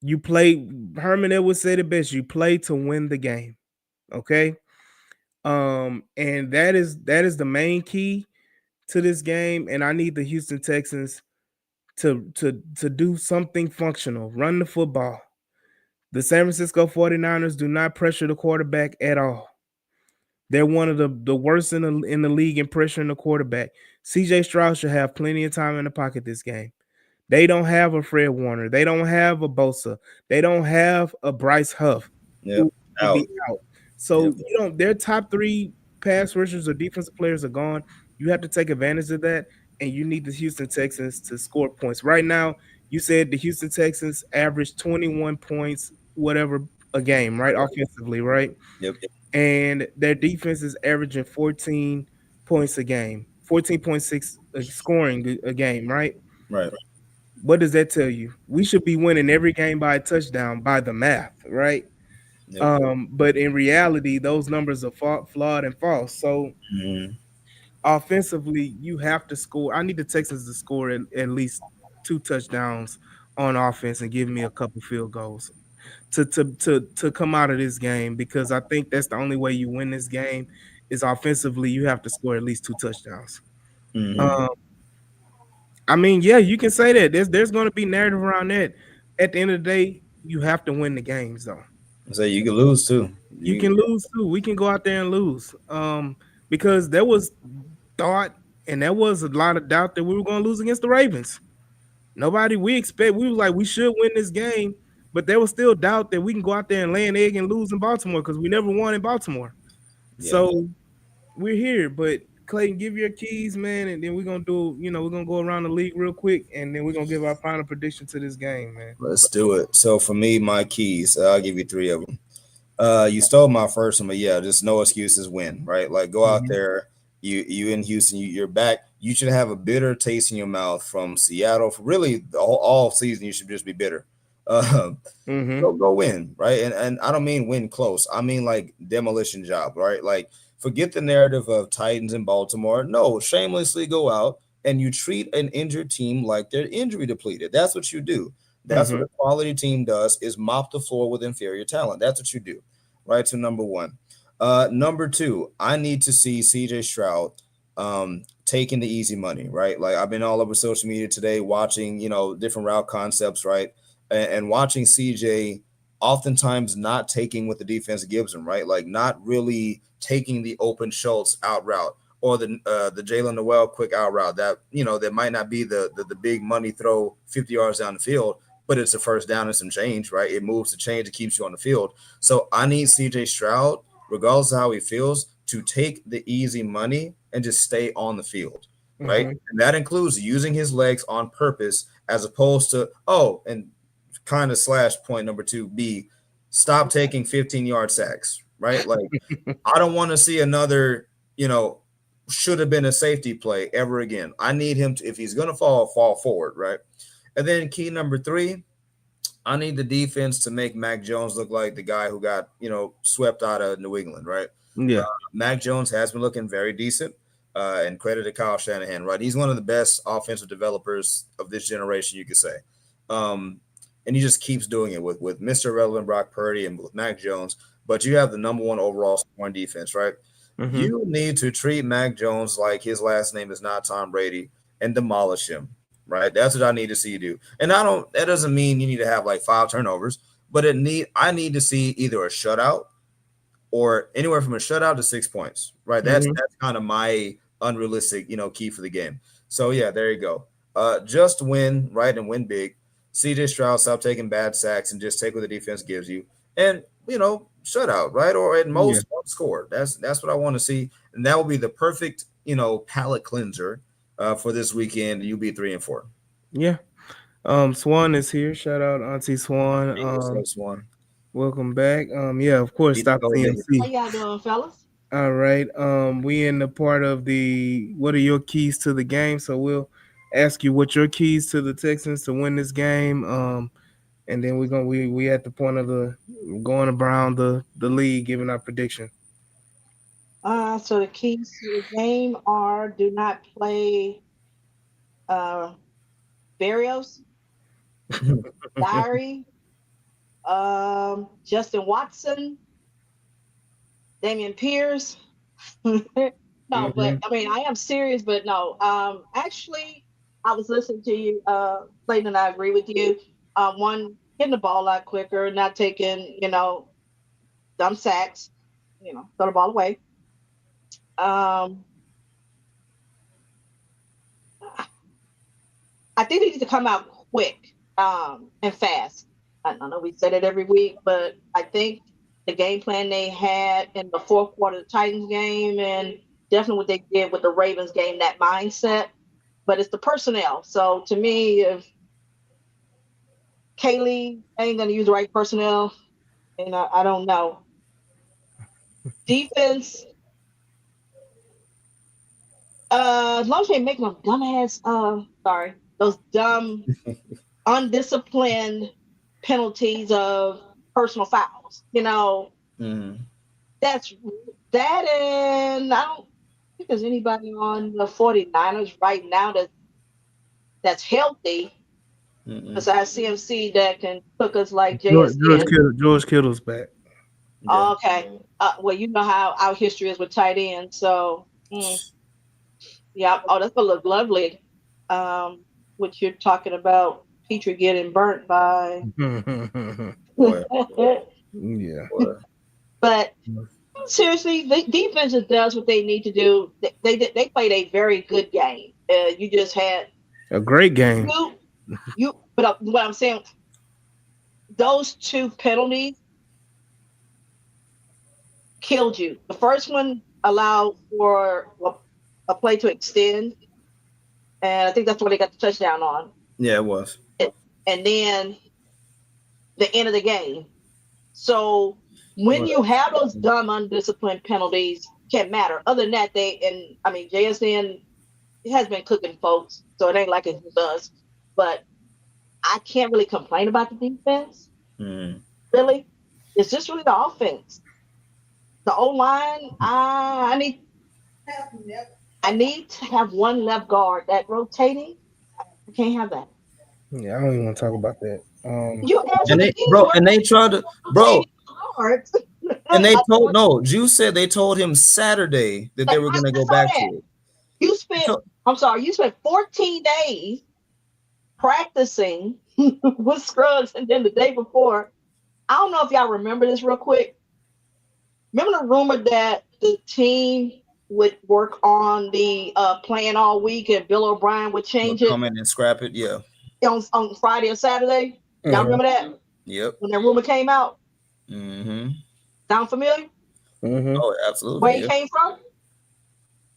You play, Herman Edwards said it best, you play to win the game. Okay. And that is the main key to this game. And I need the Houston Texans to do something functional, run the football. The San Francisco 49ers do not pressure the quarterback at all. They're one of the worst in the league in pressuring the quarterback. CJ Stroud should have plenty of time in the pocket this game. They don't have a Fred Warner. They don't have a Bosa. They don't have a Bryce Huff Yep. who will Out. be out. So Yep. their top 3 pass rushers or defensive players are gone. You have to take advantage of that, and you need the Houston Texans to score points. Right now, you said the Houston Texans average 21 points, whatever, a game, right? Offensively, right? Yep. And their defense is averaging 14 points a game, 14.6 scoring a game, right? Right. What does that tell you? We should be winning every game by a touchdown by the math, right? Yep. But in reality, those numbers are flawed and false. So Mhm. offensively, you have to score. I need the Texans to score at least 2 touchdowns on offense and give me a couple field goals to come out of this game, because I think that's the only way you win this game is offensively. You have to score at least 2 touchdowns. Mhm. Um, I mean, yeah, you can say that. There's going to be narrative around that. At the end of the day, you have to win the games, though. So you can lose too. You You can lose too. We can go out there and lose. Because there was thought and there was a lot of doubt that we were going to lose against the Ravens. We was like, we should win this game, but there was still doubt that we can go out there and lay an egg and lose in Baltimore because we never won in Baltimore. yeah. So we're here. But Clayton, give your keys, man, and then we're gonna go around the league real quick, and then we're gonna give our final prediction to this game, man. Let's do it. So for me, my keys, I'll give you 3 of them. You stole my first one, but yeah, just no excuses. Win, right? Like, go out Mhm. there. You in Houston. You're back. You should have a bitter taste in your mouth from Seattle. For really, all season, you should just be bitter. Uh, Mhm. go win, right? And I don't mean win close. I mean like demolition job, right? Like, forget the narrative of Titans in Baltimore. No, shamelessly go out and you treat an injured team like they're injury depleted. That's what you do. That's what Mhm. a quality team does, is mop the floor with inferior talent. That's what you do. Right. So number one. Number two, I need to see CJ Stroud taking the easy money, right? Like, I've been all over social media today watching, different route concepts, right? And watching CJ oftentimes not taking what the defense gives him, right? Like, not really taking the open Schultz out route or the Jalen Noel quick out route that, that might not be the big money throw 50 yards down the field, but it's a first down and some change, right? It moves the change, it keeps you on the field. So I need CJ Stroud, regardless of how he feels, to take the easy money and just stay on the field, right? Mhm. And that includes using his legs on purpose, as opposed to, and kind of slash point number 2B, stop taking 15-yard sacks, right? Like, I don't want to see another, should have been a safety play ever again. I need him to, if he's going to fall forward, right? And then key number 3, I need the defense to make Mac Jones look like the guy who got, swept out of New England, right? Uh, Yeah. Mac Jones has been looking very decent, and credit to Kyle Shanahan, right? He's one of the best offensive developers of this generation, you could say. Um, and he just keeps doing it with Mr. Relevant Brock Purdy and with Mac Jones. But you have the number 1 overall scoring defense, right? Mhm. You need to treat Mac Jones like his last name is not Tom Brady and demolish him, right? That's what I need to see you do. And that doesn't mean you need to have like 5 turnovers, but I need to see either a shutout or anywhere from a shutout to 6 points, right? That's Mhm. kind of my unrealistic, key for the game. So yeah, there you go. Just win, right, and win big. CJ Stroud, stop taking bad sacks and just take what the defense gives you. And shutout, right, or at Yeah, most one score. That's what I want to see, and that will be the perfect palate cleanser for this weekend. You'll be 3-4. yeah. Swan is here. Shout out Auntie Swan. Hey, what's up, Swan? Welcome back. Yeah, of course, Beat the stop COVID. How CMC. y'all doing, fellas? All right. We in the part of the what are your keys to the game? So we'll ask you what your keys to the Texans to win this game. And then we at the point of the going around the league giving our prediction. So the keys to the game are do not play uh Barrios, Diary, Justin Watson, Damian Pierce. No, but Mhm. I mean I am serious, but no. Actually I was listening to you, Clayton, and I agree with you. One getting the ball a lot quicker, not taking, dumb sacks, throw the ball away. Um I think they need to come out quick, and fast. I don't know we said it every week, but I think the game plan they had in the fourth quarter of the Titans game and definitely what they did with the Ravens game, that mindset. But it's the personnel. So to me, if Kaylee ain't going to use the right personnel, and I don't know. Defense, as long as they make them dumbass, sorry, those dumb undisciplined penalties of personal fouls. Mhm. That's that, and I don't think there's anybody on the 49ers right now that's healthy Mm-mm. besides CMC that can cook us like George JSN. Kittle, George Kittle's back. Yeah. Okay. Well, you know how our history is with tight ends, so yeah. Oh, that's gonna look lovely. What you're talking about, Petrie getting burnt by. Boy, Yeah. boy. But seriously, the defense just does what they need to do. They played a very good game. You just had A great game. you. But what I'm saying, those two penalties killed you. The first one allowed for a play to extend, and I think that's what they got the touchdown on. Yeah, it was. And then the end of the game. So when What you else? have those dumb, undisciplined penalties, can't matter. Other than that, and I mean JSN has been cooking folks, so it ain't like it does. But I can't really complain about the defense. Mm. Really, it's just really the offense. The O line. I need to have one left guard that rotating. I can't have that. Yeah, I don't even want to talk about that. You asked And what the they, keys bro, were. and they tried to, bro, Rotating guards. and they I, told no. Juice said they told him Saturday that they were gonna I go saw back to that. it. You They spent. told- I'm sorry. You spent 14 days practicing with Scruggs, and then the day before. I don't know if y'all remember this real quick. Remember the rumor that the team would work on the plan all week, and Bill O'Brien would Would change it come in and scrap it. Yeah. on Friday or Saturday. Y'all mhm, remember that Yep. when that rumor came out? Mm-hmm. Sound familiar? mhm, Oh, Where absolutely. he Yeah. came from?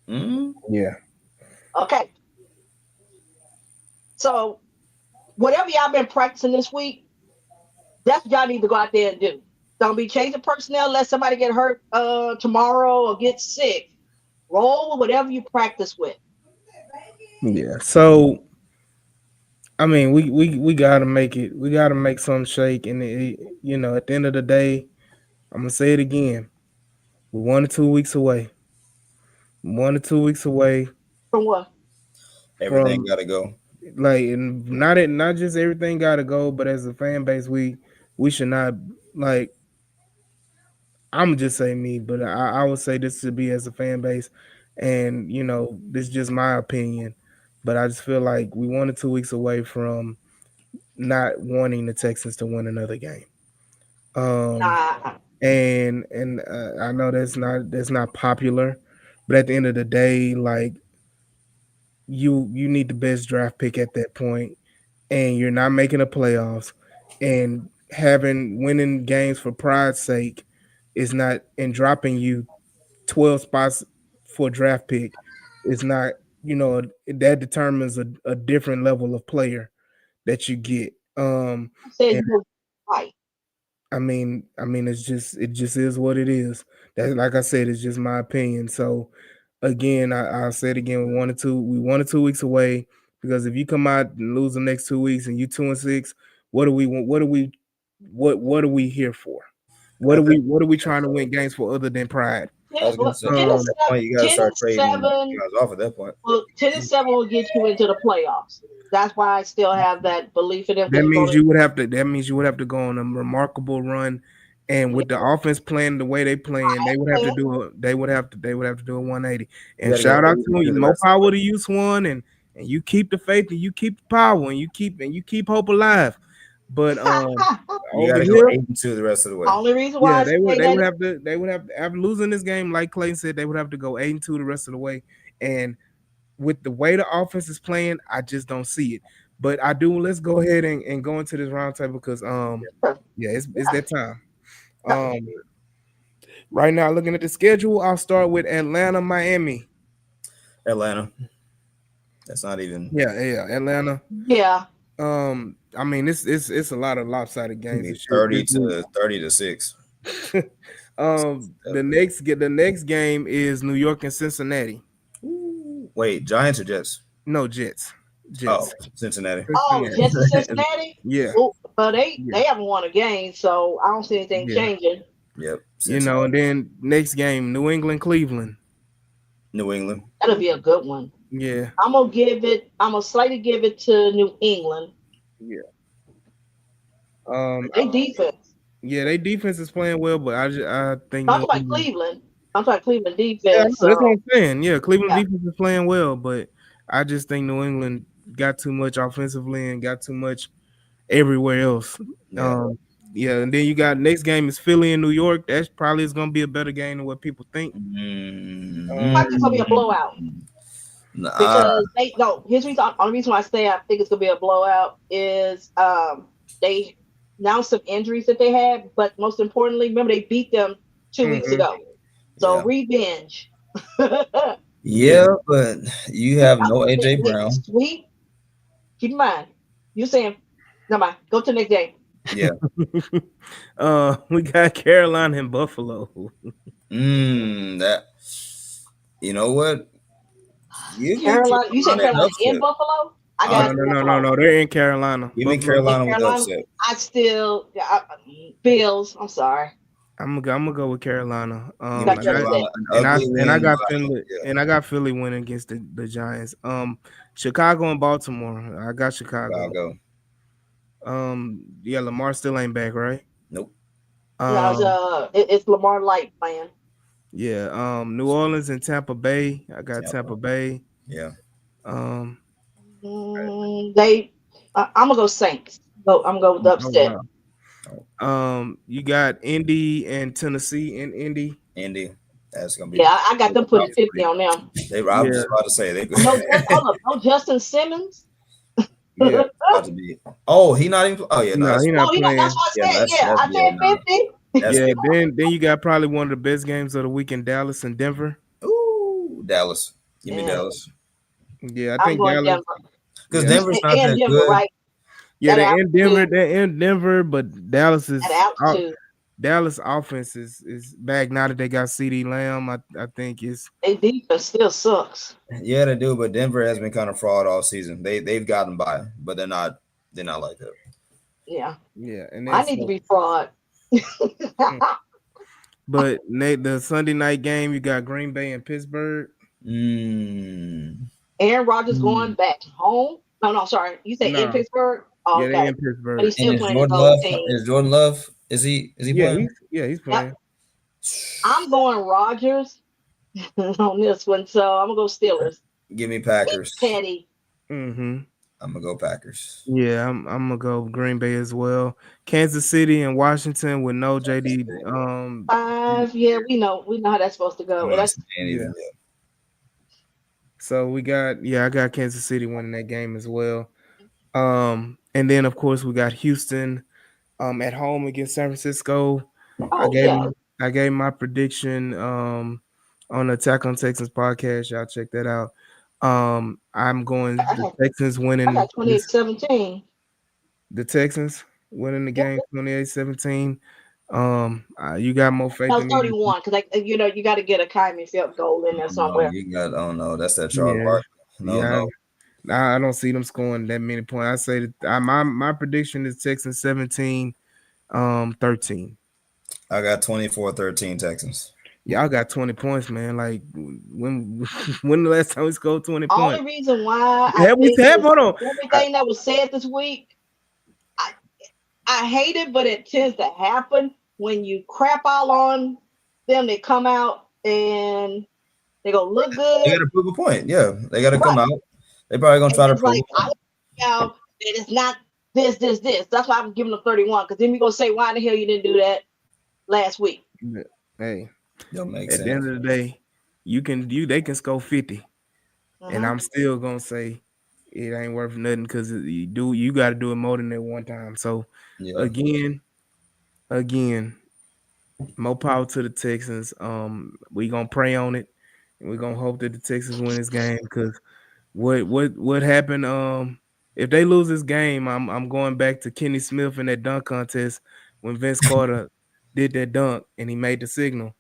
Mm-hmm. yeah. Okay, so whatever y'all been practicing this week, that's what y'all need to go out there and do. Don't be changing personnel. Let somebody get hurt tomorrow or get sick. Roll with whatever you practice with. Yeah. So I mean, we gotta make it. We gotta make some shake, and at the end of the day, I'm gonna say it again. We're 1 or 2 weeks away. 1 or 2 weeks away From what? Everything from got to go. and not just everything gotta go, but as a fan base, we should not like. I'm just say me, but I would say this should be as a fan base, and this is just my opinion, but I just feel like we 1 or 2 weeks away from not wanting the Texans to win another game. Um, Nah. and I know that's not popular, but at the end of the day, like you need the best draft pick at that point, and you're not making the playoffs, and having winning games for pride's sake is not, and dropping you 12 spots for a draft pick is not, that determines a different level of player that you get. I said And you were right. it just is what it is. That, like I said, it's just my opinion. So again, I'll say it again. We 1 or 2 weeks away, because if you come out and lose the next 2 weeks and you 2-6, what do we want? What are we here for? What I are think we trying to win games for other than pride? I was gonna say at 10 and Um, that 7, point you gotta 10 start and trading 7 guys off at that point. well, 10 and 7 will get you into the playoffs. That's why I still have that belief in them that because you're means going you would have to. That means you would have to go on a remarkable run, and with the offense playing the way they playing, they would have to to. do a. They would have to do a 180. You And gotta go shout out 80 to to you, the more rest of the power way. to you, Swan, and you keep the faith and you keep the power and you keep hope alive. But You over gotta go here, 8-2 the rest of the way. Only reason why yeah, I say they that would is have to, after losing this game, like Clayton said, they would have to go 8-2 the rest of the way. And with the way the offense is playing, I just don't see it. But I do. Let's go ahead and go into this roundtable because yeah, it's that time. Um right now, looking at the schedule, I'll start with Atlanta, Miami. Atlanta. That's not even Yeah, Atlanta. yeah. I mean, it's a lot of lopsided give games me this 30 week. to 6. The next game is New York and Cincinnati. Ooh. Wait, Giants or Jets? No, Jets. Oh, Jets. Cincinnati. Oh, Cincinnati. Jets and Cincinnati. Yeah, Oh, but they yeah, they haven't won a game, so I don't see anything yeah. changing. Yep, Cincinnati. And then next game, New England, Cleveland. New England. That'll be a good one. Yeah, I'm gonna slightly give it to New England. yeah. Um, They defense. yeah, they defense is playing well, but I think Talk New about England. Cleveland. I'm talking Cleveland Yeah, I know, defense. that's what So I'm saying. Yeah, Cleveland yeah, defense is playing well, but I just think New England got too much offensively and got too much everywhere else. Yeah. Um, yeah, and then you got next game is Philly and New York. That's probably is gonna be a better game than what people think. I think it's gonna be a Mm-hmm. blowout Nah, because they no. Here's the reason. Only reason why I say I think it's gonna be a blowout is they announced some injuries that they had, but most importantly, remember they beat them 2 weeks Hmm. ago. So yeah. revenge. Yeah. Yeah, but you have no AJ Brown. Sweep. Keep in mind, you saying, never mind. Go to the next game. Yeah. We got Carolina and Buffalo. That you know what? Give me Carolina. You said Carolina and Carolina in upset. Buffalo. I Oh, Hon- got no. Buffalo. They're in Carolina. Give me Buffalo. In Carolina with the Carolina, upset. I still Bills. I'm sorry. I'm gonna go with Carolina. Give me Got you upset. Carolina an ugly I win got by Finley yeah, and I got Philly winning against the Giants. Chicago and Baltimore. I got Chicago. Chicago. Yeah, Lamar still ain't back, right? Nope. No, Um, it's Lamar Light playing. yeah. New Orleans and Tampa Bay. I got Tampa. Tampa Bay. Yeah. Um, They. I'm gonna go Saints. I'm gonna go with the oh upset. wow. You got Indy and Tennessee in Indy. Indy. That's gonna be Yeah, I got them putting 50 on them. they I was Yeah, just about to say they No, hold up, no Justin Simmons. yeah. about to be. Oh, he not even. Oh yeah, no, No, that's he No, not he not. That's playing. what yeah, I said. Yeah, I yeah, said no, 50. that's Yeah, then you got probably one of the best games of the week in Dallas and Denver. ooh Dallas. Give me Yeah, Dallas Yeah, I I'm think going Dallas. Denver. because Yeah, Denver's not And that Denver, good. right? yeah, That altitude. They're in Denver, but At altitude. Dallas offense is back now that they got CD Lamb. I think it's Their defense still sucks. Yeah, they do, but Denver has been kind of fraud all season. They've gotten by, but they're not like that. Yeah. yeah, and then I need to so be fraud. but Nate, the Sunday night game you got Green Bay and Pittsburgh. Mm. Aaron Rodgers Mm. going back home. No, sorry. You say in No, Pittsburgh? Oh, yeah, they okay. in But Pittsburgh. he's And still is playing his Jordan old Love? team. Is Jordan Love? Is he playing? He's Yep. playing. I'm going Rodgers on this one, so I'm gonna go Steelers. Give me Packers. Petty. Mm-hmm. I'm gonna go Packers. Yeah, I'm gonna go Green Bay as well. Kansas City and Washington with no JD. 5. Yeah, we know how that's supposed to go. Ain't That's Yeah, even. So we got I got Kansas City winning that game as well. And then of course we got Houston at home against San Francisco. I Oh gave yeah, I gave my prediction on the Attack on Texans podcast. Y'all check that out. I'm going I the got Texans I winning got 28-17. the Texans winning the Yep. game 28-17. You got more faith That was in me. 31 because you got to get a Kyrie field goal in there No, somewhere. you got. Oh no, that's that Charles Yeah, Barkley. No, yeah. no. I don't see them scoring that many points. I say that my prediction is Texans 17, 13. I got 24-13 Texans. Y'all got 20 points, man. Like when when the last time we scored 20 points? Only reason why I Have we think have is hold on. everything that was said this week. I, I hate it, but it tends to happen when you crap all on them. They come out and they go look They good, got to prove a point. Yeah, they got to come right? out. They probably gonna And try to it's prove like a I point. out that it's not this. That's why I'm giving them 31 because then we gonna say why the hell you didn't do that last week. Hey, Don't make at the end sense. of the day, they can score 50, and Hmm. I'm still gonna say it ain't worth nothing because you got to do it more than that one time. So Yeah. again, again, more power to the Texans. We gonna pray on it, and we gonna hope that the Texans win this game because what happened? If they lose this game, I'm going back to Kenny Smith in that dunk contest when Vince Carter did that dunk and he made the signal.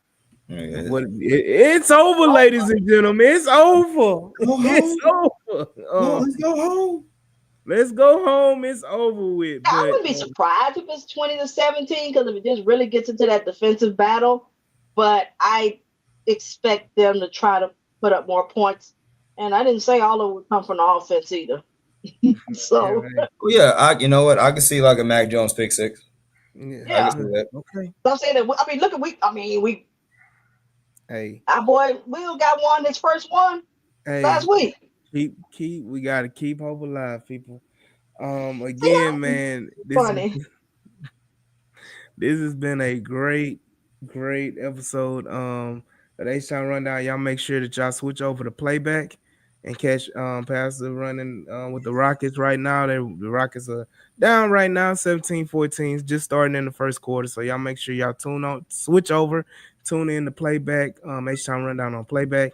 Yeah. It's over, ladies and gentlemen. It's over. Go It's home. over. No, let's go home. Let's go home. It's over with. I But wouldn't be surprised if it's 20-17 because if it just really gets into that defensive battle. But I expect them to try to put up more points. And I didn't say all of it would come from the offense either. yeah, So Well, yeah, you know what? I can see like a Mac Jones pick six. I can yeah, see that. okay. so I'm saying that. I mean, look at we. Hey, Our boy Will got one his first one last hey, week. keep. We gotta keep hope alive, people. See, Again, man, funny. this has been a great episode. Of the H-Town Rundown. Y'all make sure that y'all switch over to playback and catch Pastor running with the Rockets right now. The Rockets are down right now, 17-14, just starting in the first quarter. So y'all make sure y'all switch over, tune in to playback, H-Town Rundown on playback,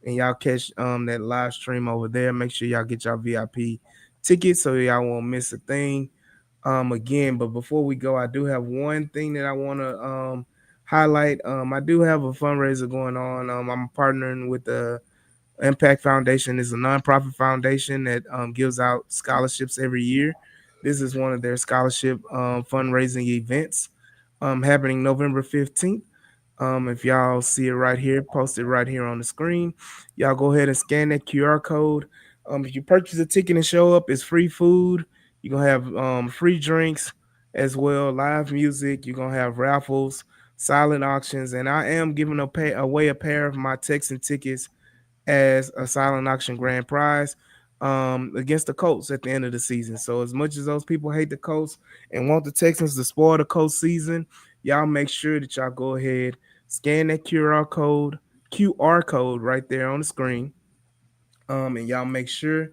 and y'all catch that live stream over there. Make sure y'all get y'all VIP tickets so y'all won't miss a thing again. But before we go, I do have one thing that I want to highlight. I do have a fundraiser going on. I'm partnering with the Impact Foundation. Is a nonprofit foundation that gives out scholarships every year. This is one of their scholarship fundraising events happening November 15th. If y'all see it right here, posted right here on the screen, y'all go ahead and scan that QR code. If you purchase a ticket and show up, it's free food. You're gonna have free drinks as well, live music. You're gonna have raffles, silent auctions, and I am giving away a pair of my Texan tickets as a silent auction grand prize against the Colts at the end of the season. So as much as those people hate the Colts and want the Texans to spoil the Colts season, y'all make sure that y'all go ahead, scan that QR code right there on the screen. And y'all make sure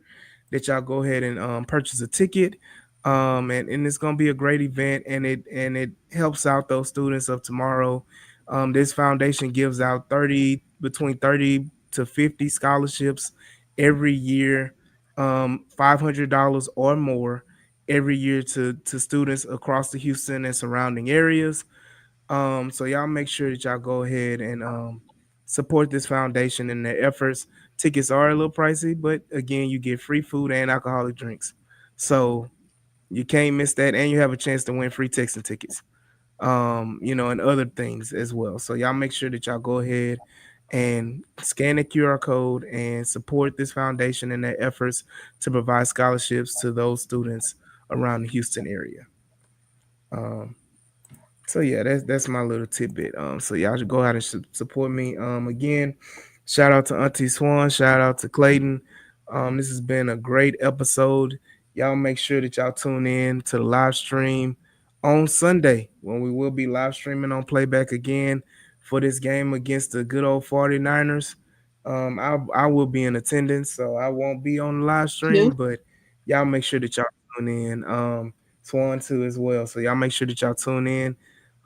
that y'all go ahead and purchase a ticket. And it's gonna be a great event, and it helps out those students of tomorrow. This foundation gives out 30 between 30 to 50 scholarships every year, $500 or more every year to students across the Houston and surrounding areas. So y'all make sure that y'all go ahead and support this foundation and their efforts. Tickets are a little pricey, but again, you get free food and alcoholic drinks. So you can't miss that, and you have a chance to win free Texan tickets. And other things as well. So y'all make sure that y'all go ahead and scan the QR code and support this foundation and their efforts to provide scholarships to those students around the Houston area. Um, so yeah, that's my little tidbit. So y'all should go out and support me. Again, shout out to Auntie Swan. Shout out to Clayton. This has been a great episode. Y'all make sure that y'all tune in to the live stream on Sunday when we will be live streaming on playback again for this game against the good old 49ers. I will be in attendance, so I won't be on the live Yeah. stream, but y'all make sure that y'all tune in. Swan too as well. So y'all make sure that y'all tune in.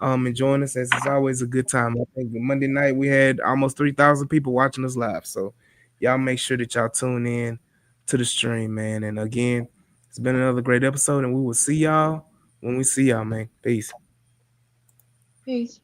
And join us as it's always a good time. I think Monday night we had almost 3,000 people watching us live. So y'all make sure that y'all tune in to the stream, man. And again, it's been another great episode, and we will see y'all when we see y'all, man. Peace. Peace.